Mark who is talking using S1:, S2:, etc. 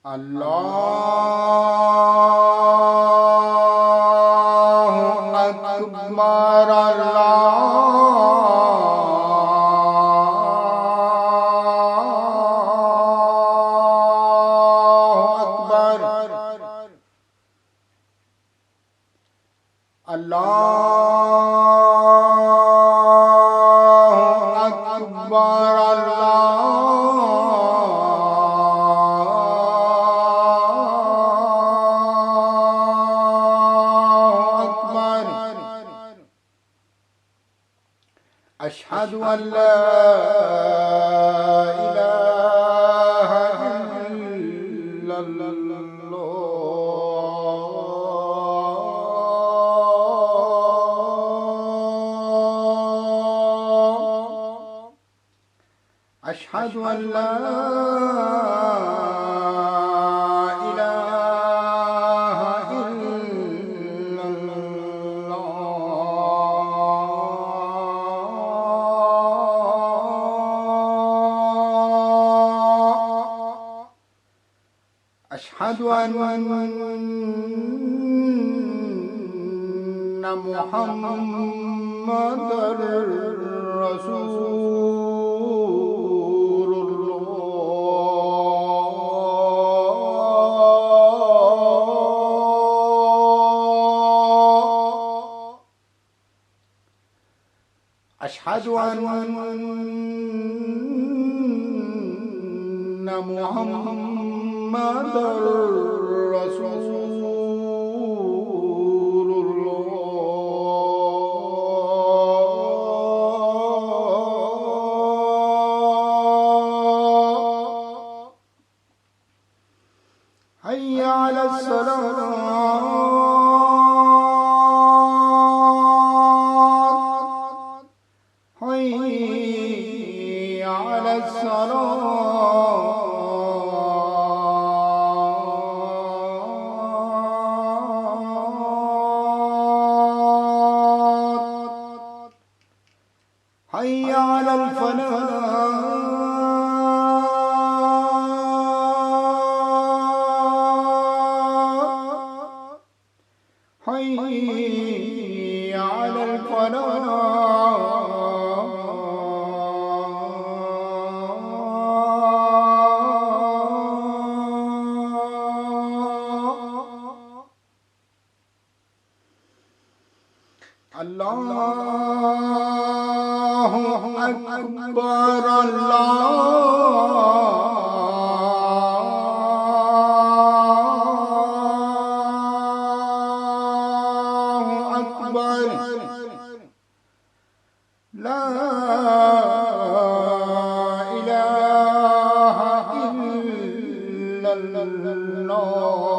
S1: अल्लाहु अकबर أشهد أن لا إله إلا الله أشهد أن لا أشهد أن محمدًا رسول الله أشهد أن محمدًا رسول الله حي على الصلاة حي على الصلاة حي على الفلاح حي على الفلاح الله أكبر الله أكبر لا إله إلا الله